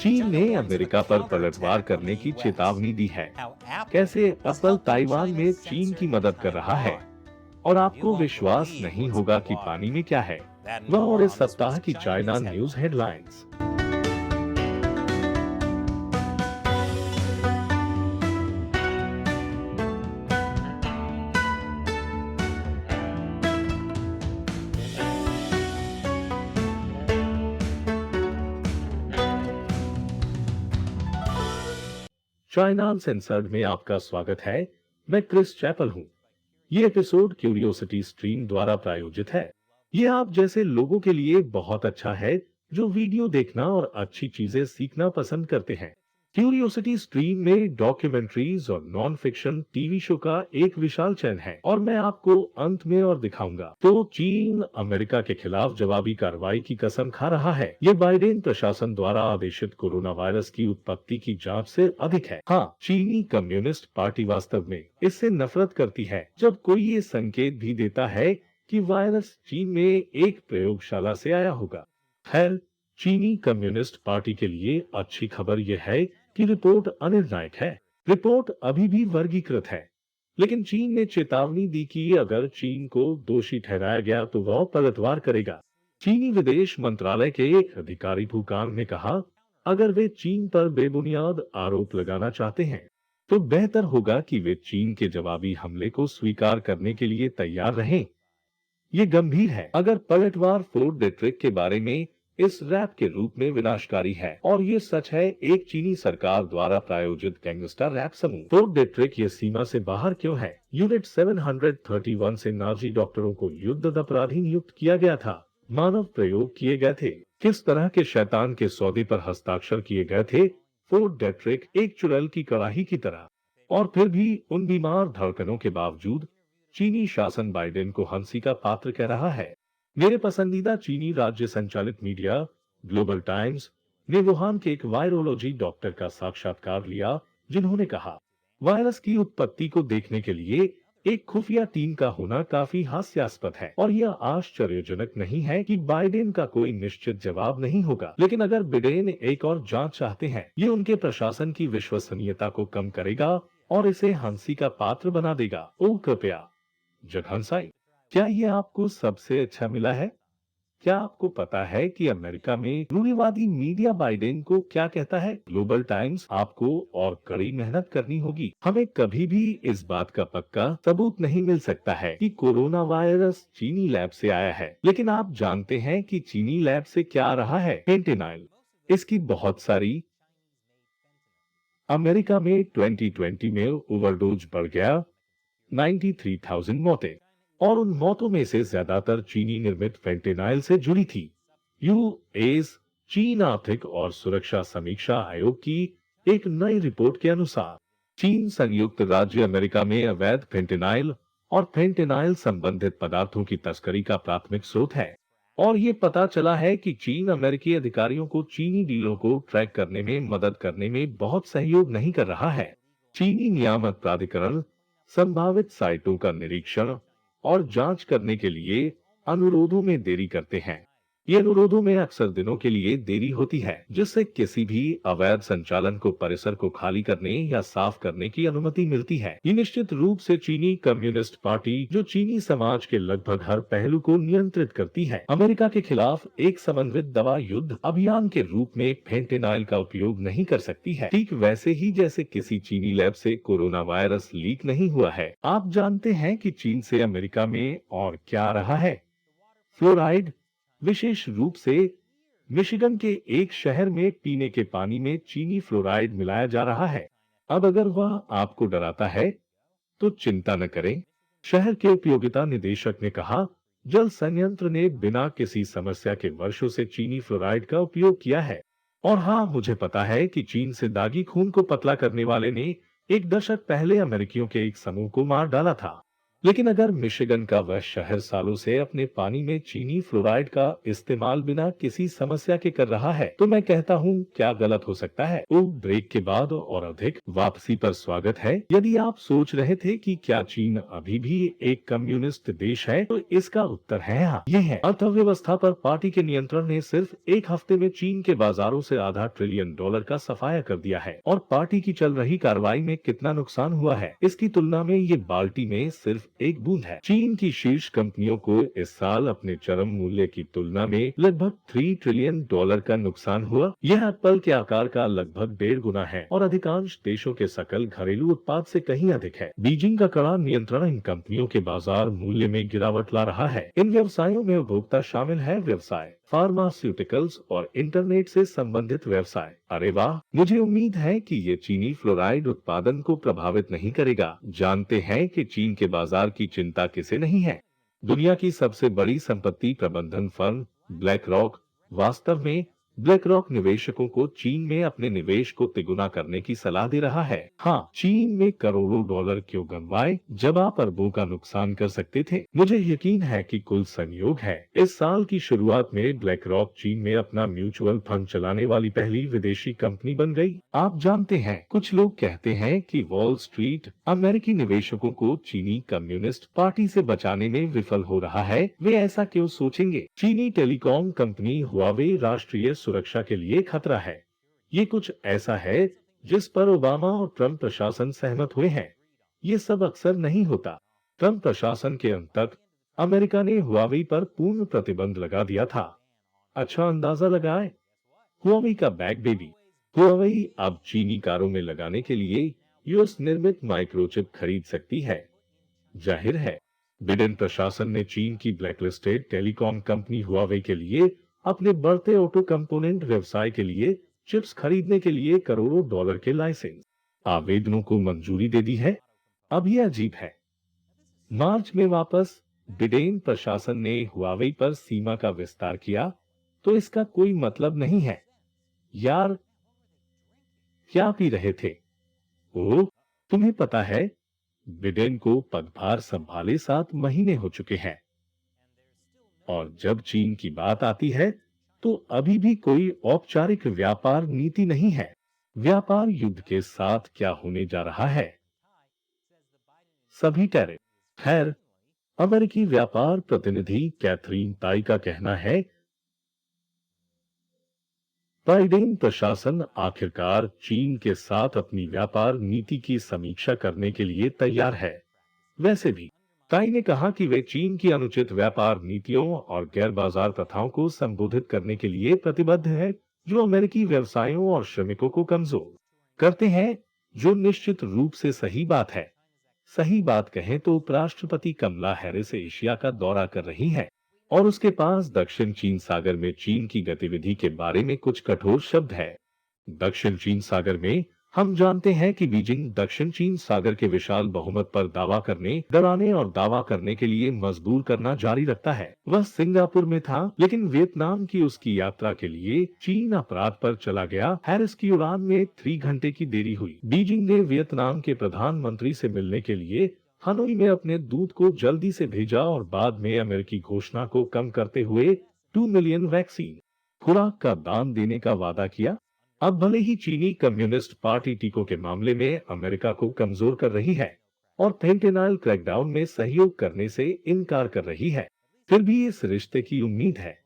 चीन ने अमेरिका पर पलटवार करने की चेतावनी दी है। कैसे एप्पल ताइवान में चीन की मदद कर रहा है और आपको विश्वास नहीं होगा कि पानी में क्या है। वह और इस सप्ताह की China news headlines. China uncensored में आपका स्वागत है। मैं क्रिस चैपल हूँ। ये एपिसोड क्यूरियोसिटी स्ट्रीम द्वारा प्रायोजित है। ये आप जैसे लोगों के लिए बहुत अच्छा है जो वीडियो देखना और अच्छी चीजें सीखना पसंद करते हैं। क्यूरियोसिटी स्ट्रीम में डॉक्यूमेंट्रीज और नॉन फिक्शन टीवी शो का एक विशाल चयन है और मैं आपको अंत में और दिखाऊंगा। तो चीन अमेरिका के खिलाफ जवाबी कार्रवाई की कसम खा रहा है। ये बाइडेन प्रशासन द्वारा आदेशित कोरोना वायरस की उत्पत्ति की जांच से अधिक है। हाँ, चीनी कम्युनिस्ट पार्टी वास्तव में इससे नफरत करती है जब कोई ये संकेत भी देता है कि वायरस चीन में एक प्रयोगशाला से आया होगा। खैर, चीनी कम्युनिस्ट पार्टी के लिए अच्छी खबर यह है कि रिपोर्ट अनिर्णायक है। रिपोर्ट अभी भी वर्गीकृत है, लेकिन चीन ने चेतावनी दी कि अगर चीन को दोषी ठहराया गया तो वह पलटवार करेगा। चीनी विदेश मंत्रालय के एक अधिकारी फूकांग ने कहा, अगर वे चीन पर बेबुनियाद आरोप लगाना चाहते हैं तो बेहतर होगा कि वे चीन के जवाबी हमले को स्वीकार करने के लिए तैयार रहें। ये गंभीर है। अगर पलटवार फोर्ट डेट्रिक के बारे में इस रैप के रूप में विनाशकारी है और ये सच है, एक चीनी सरकार द्वारा प्रायोजित गैंगस्टर रैप समूह फोर्ट डेट्रिक ये सीमा से बाहर क्यों है? यूनिट 731 से नाजी डॉक्टरों को युद्ध अपराधी नियुक्त किया गया था। मानव प्रयोग किए गए थे। किस तरह के शैतान के सौदे पर हस्ताक्षर किए गए थे? फोर्ट डेट्रिक एक चुड़ैल की कड़ाही की तरह। और फिर भी उन बीमार धड़कनों के बावजूद चीनी शासन बाइडेन को हंसी का पात्र कह रहा है। मेरे पसंदीदा चीनी राज्य संचालित मीडिया ग्लोबल टाइम्स ने वुहान के एक वायरोलॉजी डॉक्टर का साक्षात्कार लिया, जिन्होंने कहा, वायरस की उत्पत्ति को देखने के लिए एक खुफिया टीम का होना काफी हास्यास्पद है और यह आश्चर्यजनक नहीं है कि बाइडेन का कोई निश्चित जवाब नहीं होगा। लेकिन अगर बिडेन एक और जांच चाहते हैं, ये उनके प्रशासन की विश्वसनीयता को कम करेगा और इसे हंसी का पात्र बना देगा। ओ कृपया जघनसाई, क्या ये आपको सबसे अच्छा मिला है? क्या आपको पता है कि अमेरिका में रूढ़िवादी मीडिया बाइडेन को क्या कहता है? ग्लोबल टाइम्स आपको और कड़ी मेहनत करनी होगी। हमें कभी भी इस बात का पक्का सबूत नहीं मिल सकता है कि कोरोना वायरस चीनी लैब से आया है, लेकिन आप जानते हैं कि चीनी लैब से क्या आ रहा है? फेंटेनाइल। इसकी बहुत सारी अमेरिका में 2020 में ओवरडोज बढ़ गया, 93,000 मौतें, और उन मौतों में से ज्यादातर चीनी निर्मित फेंटेनाइल से जुड़ी थी। यूएस चीन आर्थिक और सुरक्षा समीक्षा आयोग की एक नई रिपोर्ट के अनुसार चीन संयुक्त राज्य अमेरिका में अवैध फेंटेनाइल और फेंटेनाइल संबंधित पदार्थों की तस्करी का प्राथमिक स्रोत है। और ये पता चला है कि चीन अमेरिकी अधिकारियों को चीनी डीलों को ट्रैक करने में मदद करने में बहुत सहयोग नहीं कर रहा है। चीनी नियामक प्राधिकरण संभावित साइटों का निरीक्षण और जांच करने के लिए अनुरोधों में देरी करते हैं। ये अनुरोधों में अक्सर दिनों के लिए देरी होती है, जिससे किसी भी अवैध संचालन को परिसर को खाली करने या साफ करने की अनुमति मिलती है। ये निश्चित रूप से चीनी कम्युनिस्ट पार्टी, जो चीनी समाज के लगभग हर पहलू को नियंत्रित करती है, अमेरिका के खिलाफ एक समन्वित दवा युद्ध अभियान के रूप में फेंटेनाइल का उपयोग नहीं कर सकती है। ठीक वैसे ही जैसे किसी चीनी लैब से कोरोना वायरस लीक नहीं हुआ है। आप जानते हैं कि चीन से अमेरिका में और क्या आ रहा है? फ्लोराइड, विशेष रूप से मिशिगन के एक शहर में पीने के पानी में चीनी फ्लोराइड मिलाया जा रहा है। अब अगर वह आपको डराता है तो चिंता न करें। शहर के उपयोगिता निदेशक ने कहा, जल संयंत्र ने बिना किसी समस्या के वर्षों से चीनी फ्लोराइड का उपयोग किया है। और हाँ, मुझे पता है कि चीन से दागी खून को पतला करने वाले ने एक दशक पहले अमेरिकियों के एक समूह को मार डाला था। लेकिन अगर मिशिगन का वह शहर सालों से अपने पानी में चीनी फ्लोराइड का इस्तेमाल बिना किसी समस्या के कर रहा है, तो मैं कहता हूँ क्या गलत हो सकता है। तो ब्रेक के बाद और अधिक वापसी पर स्वागत है। यदि आप सोच रहे थे कि क्या चीन अभी भी एक कम्युनिस्ट देश है, तो इसका उत्तर है हाँ। ये है अर्थव्यवस्था पर पार्टी के नियंत्रण ने सिर्फ एक हफ्ते में चीन के बाजारों से $0.5 ट्रिलियन का सफाया कर दिया है। और पार्टी की चल रही कार्रवाई में कितना नुकसान हुआ है, इसकी तुलना में ये बाल्टी में सिर्फ एक बूंद है। चीन की शीर्ष कंपनियों को इस साल अपने चरम मूल्य की तुलना में लगभग $3 ट्रिलियन का नुकसान हुआ। यह एप्पल के आकार का लगभग 1.5 गुना है और अधिकांश देशों के सकल घरेलू उत्पाद से कहीं अधिक है। बीजिंग का कड़ा नियंत्रण इन कंपनियों के बाजार मूल्य में गिरावट ला रहा है। इन व्यवसायों में उपभोक्ता शामिल है, व्यवसाय फार्मास्यूटिकल्स और इंटरनेट से संबंधित व्यवसाय। अरे वाह, मुझे उम्मीद है कि ये चीनी फ्लोराइड उत्पादन को प्रभावित नहीं करेगा। जानते हैं कि चीन के बाजार की चिंता किसे नहीं है। दुनिया की सबसे बड़ी संपत्ति प्रबंधन फर्म ब्लैक रॉक। वास्तव में ब्लैक रॉक निवेशकों को चीन में अपने निवेश को तिगुना करने की सलाह दे रहा है। हाँ, चीन में करोड़ों डॉलर क्यों गंवाए जब आप अरबों का नुकसान कर सकते थे। मुझे यकीन है कि कुल संयोग है। इस साल की शुरुआत में ब्लैक रॉक चीन में अपना म्यूचुअल फंड चलाने वाली पहली विदेशी कंपनी बन गई। आप जानते हैं, कुछ लोग कहते हैं कि वॉल स्ट्रीट अमेरिकी निवेशकों को चीनी कम्युनिस्ट पार्टी से बचाने में विफल हो रहा है। वे ऐसा क्यों सोचेंगे? चीनी टेलीकॉम कंपनी हुआवे राष्ट्रीय सुरक्षा के लिए खतरा है। ये कुछ ऐसा है जिस पर ओबामा और ट्रंप प्रशासन सहमत हुए हैं। ये सब अक्सर नहीं होता। ट्रंप प्रशासन के अंत तक अमेरिका ने हुआवे पर पूर्ण प्रतिबंध लगा दिया था। अच्छा अंदाजा लगाए, हुआवे का बैग बेबी। हुआवे अब चीनी कारों में लगाने के लिए यूएस निर्मित माइक्रोचिप खरीद सकती है। जाहिर है, बिडेन प्रशासन ने चीन की ब्लैकलिस्टेड टेलीकॉम कंपनी हुआवे के लिए अपने बढ़ते ऑटो कंपोनेंट व्यवसाय के लिए चिप्स खरीदने के लिए करोड़ों डॉलर के लाइसेंस आवेदनों को मंजूरी दे दी है। अब यह अजीब है, मार्च में वापस बिडेन प्रशासन ने हुआवे पर सीमा का विस्तार किया, तो इसका कोई मतलब नहीं है। यार, क्या पी रहे थे? ओह, तुम्हें पता है, बिडेन को पदभार संभाले 7 महीने हो चुके हैं और जब चीन की बात आती है तो अभी भी कोई औपचारिक व्यापार नीति नहीं है। व्यापार युद्ध के साथ क्या होने जा रहा है? सभी टैरिफ। खैर, अमेरिकी व्यापार प्रतिनिधि कैथरीन ताई का कहना है, बाइडेन प्रशासन आखिरकार चीन के साथ अपनी व्यापार नीति की समीक्षा करने के लिए तैयार है। वैसे भी ताई ने कहा कि वे चीन की अनुचित व्यापार नीतियों और गैर बाजार प्रथाओं को संबोधित करने के लिए प्रतिबद्ध है, जो अमेरिकी व्यवसायों और श्रमिकों को कमजोर करते हैं, जो निश्चित रूप से सही बात है। सही बात कहें तो उपराष्ट्रपति कमला हैरिस एशिया का दौरा कर रही हैं और उसके पास दक्षिण चीन सागर में चीन की गतिविधि के बारे में कुछ कठोर शब्द है। दक्षिण चीन सागर में हम जानते हैं कि बीजिंग दक्षिण चीन सागर के विशाल बहुमत पर दावा करने, डराने और दावा करने के लिए मजबूर करना जारी रखता है। वह सिंगापुर में था, लेकिन वियतनाम की उसकी यात्रा के लिए चीन अपराध पर चला गया। हैरिस की उड़ान में 3 घंटे की देरी हुई। बीजिंग ने वियतनाम के प्रधानमंत्री से मिलने के लिए हनोई में अपने दूत को जल्दी से भेजा और बाद में अमेरिकी घोषणा को कम करते हुए 2 मिलियन वैक्सीन खुराक का दान देने का वादा किया। अब भले ही चीनी कम्युनिस्ट पार्टी टीकों के मामले में अमेरिका को कमजोर कर रही है और फेंटेनाइल क्रैकडाउन में सहयोग करने से इनकार कर रही है, फिर भी इस रिश्ते की उम्मीद है।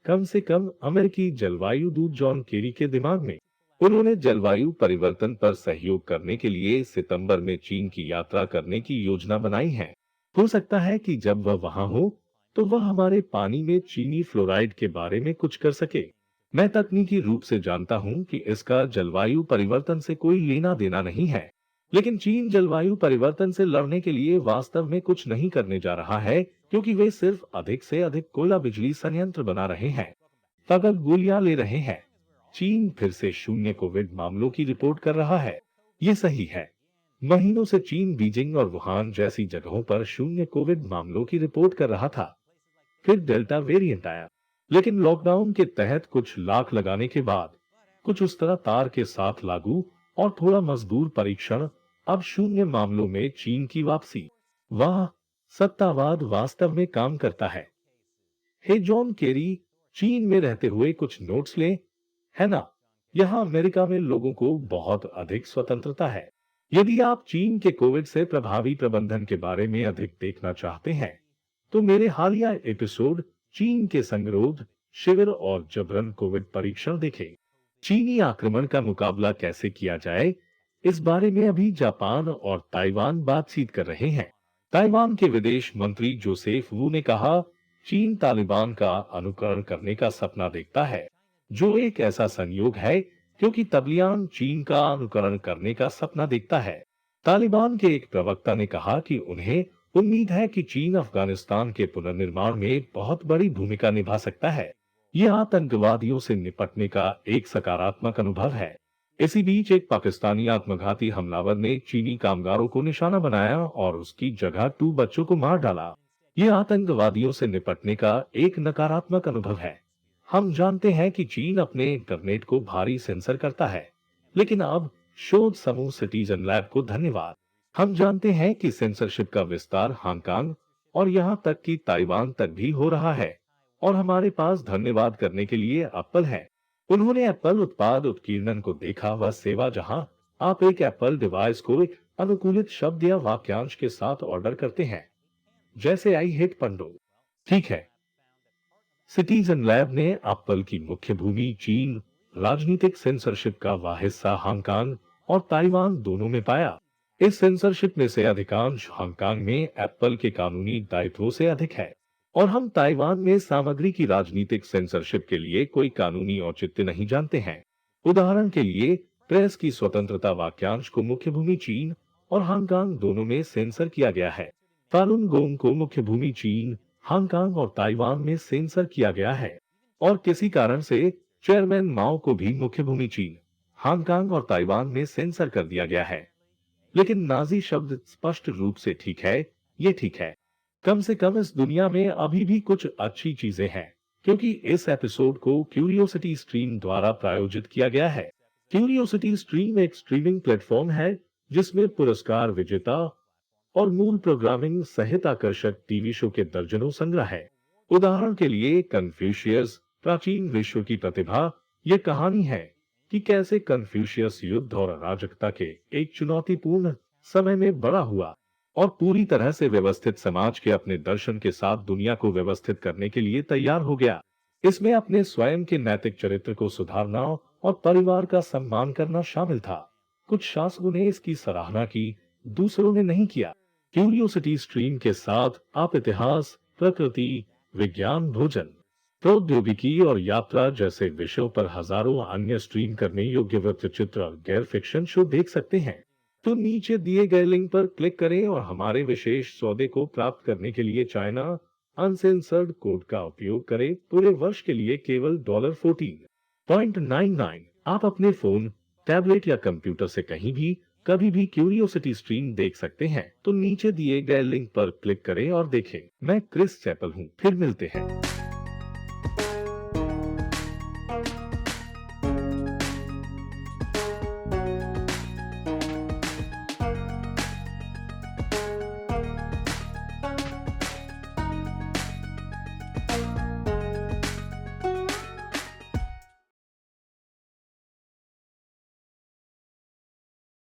कम से कम अमेरिकी जलवायु दूत जॉन केरी के दिमाग में। उन्होंने जलवायु परिवर्तन पर सहयोग करने के लिए सितंबर में चीन की यात्रा करने की योजना बनाई है। हो सकता है कि जब वह वहां हो तो वह हमारे पानी में चीनी फ्लोराइड के बारे में कुछ कर सके। मैं तकनीकी रूप से जानता हूं कि इसका जलवायु परिवर्तन से कोई लेना देना नहीं है, लेकिन चीन जलवायु परिवर्तन से लड़ने के लिए वास्तव में कुछ नहीं करने जा रहा है, क्योंकि वे सिर्फ अधिक से अधिक कोयला बिजली संयंत्र बना रहे हैं, ताकत गोलियां ले रहे हैं। चीन फिर से 0 कोविड मामलों की रिपोर्ट कर रहा है। ये सही है। महीनों से चीन बीजिंग और वुहान जैसी जगहों पर 0 कोविड मामलों की रिपोर्ट कर रहा था। फिर डेल्टा वेरिएंट आया, लेकिन लॉकडाउन के तहत कुछ लाख लगाने के बाद, कुछ उस तरह तार के साथ लागू और थोड़ा मजबूर परीक्षण, अब 0 मामलों में चीन की वापसी। वाह, सत्तावाद वास्तव में काम करता है। हे जॉन केरी, चीन में रहते हुए कुछ नोट्स लें, है ना? यहाँ अमेरिका में लोगों को बहुत अधिक स्वतंत्रता है। यदि आप चीन के कोविड से प्रभावी प्रबंधन के बारे में अधिक देखना चाहते हैं, तो मेरे हालिया एपिसोड चीन के संगरोध, शिविर और जबरन कोविड परीक्षण देखें। चीनी आक्रमण का मुकाबला कैसे किया जाए, इस बारे में अभी जापान और ताइवान बातचीत कर रहे हैं। ताइवान के विदेश मंत्री जोसेफ वू ने कहा, चीन तालिबान का अनुकरण करने का सपना देखता है, जो एक ऐसा संयोग है क्योंकि तबलियान चीन का अनुकरण करने का सपना देखता है। तालिबान के एक प्रवक्ता ने कहा कि उन्हें उम्मीद है कि चीन अफगानिस्तान के पुनर्निर्माण में बहुत बड़ी भूमिका निभा सकता है। यह आतंकवादियों से निपटने का एक सकारात्मक अनुभव है। इसी बीच एक पाकिस्तानी आत्मघाती हमलावर ने चीनी कामगारों को निशाना बनाया और उसकी जगह 2 बच्चों को मार डाला। यह आतंकवादियों से निपटने का एक नकारात्मक अनुभव है। हम जानते हैं कि चीन अपने इंटरनेट को भारी सेंसर करता है, लेकिन अब शोध समूह सिटीजन लैब को धन्यवाद। हम जानते हैं कि सेंसरशिप का विस्तार हांगकांग और यहाँ तक कि ताइवान तक भी हो रहा है, और हमारे पास धन्यवाद करने के लिए एप्पल है। उन्होंने एप्पल उत्पाद उत्कीर्णन को देखा, वह सेवा जहां आप एक एप्पल डिवाइस को एक अनुकूलित शब्द या वाक्यांश के साथ ऑर्डर करते हैं, जैसे आई हेट पंडो। ठीक है, सिटीजन लैब ने एप्पल की मुख्य भूमि चीन, राजनीतिक सेंसरशिप का वह हिस्सा हांगकांग और ताइवान दोनों में पाया। इस सेंसरशिप में से अधिकांश हांगकांग में एप्पल के कानूनी दायित्वों से अधिक है, और हम ताइवान में सामग्री की राजनीतिक सेंसरशिप के लिए कोई कानूनी औचित्य नहीं जानते हैं। उदाहरण के लिए, प्रेस की स्वतंत्रता वाक्यांश को मुख्य भूमि चीन और हांगकांग दोनों में सेंसर किया गया है। फालुन गोंग को मुख्य भूमि चीन, हांगकांग और ताइवान में सेंसर किया गया है, और किसी कारण से चेयरमैन माओ को भी मुख्य भूमि चीन, हांगकांग और ताइवान में सेंसर कर दिया गया है। लेकिन नाजी शब्द स्पष्ट रूप से ठीक है, ये ठीक है। कम से कम इस दुनिया में अभी भी कुछ अच्छी चीजें हैं, क्योंकि इस एपिसोड को क्यूरियोसिटी स्ट्रीम द्वारा प्रायोजित किया गया है। क्यूरियोसिटी स्ट्रीम एक स्ट्रीमिंग प्लेटफॉर्म है जिसमें पुरस्कार विजेता और मूल प्रोग्रामिंग सहित आकर्षक टीवी शो के दर्जनों संग्रह है। उदाहरण के लिए कन्फ्यूशियस, प्राचीन विश्व की प्रतिभा। यह कहानी है कि कैसे कन्फ्यूशियस युद्ध और अराजकता के एक चुनौतीपूर्ण समय में बड़ा हुआ और पूरी तरह से व्यवस्थित समाज के अपने दर्शन के साथ दुनिया को व्यवस्थित करने के लिए तैयार हो गया। इसमें अपने स्वयं के नैतिक चरित्र को सुधारना और परिवार का सम्मान करना शामिल था। कुछ शासकों ने इसकी सराहना की, दूसरों ने नहीं किया। क्यूरियोसिटी स्ट्रीम के साथ आप इतिहास, प्रकृति, विज्ञान, भोजन, प्रौद्योगिकी और यात्रा जैसे विषयों पर हजारों अन्य स्ट्रीम करने योग्य वृत्तचित्र और गैर फिक्शन शो देख सकते हैं। तो नीचे दिए गए लिंक पर क्लिक करें और हमारे विशेष सौदे को प्राप्त करने के लिए चाइना अनसेंसर्ड कोड का उपयोग करें। पूरे वर्ष के लिए केवल $14.99। आप अपने फोन, टैबलेट या कंप्यूटर से कहीं भी कभी भी क्यूरियोसिटी स्ट्रीम देख सकते हैं। तो नीचे दिए गए लिंक पर क्लिक करें और देखें। मैं क्रिस चैपल हूँ, फिर मिलते हैं।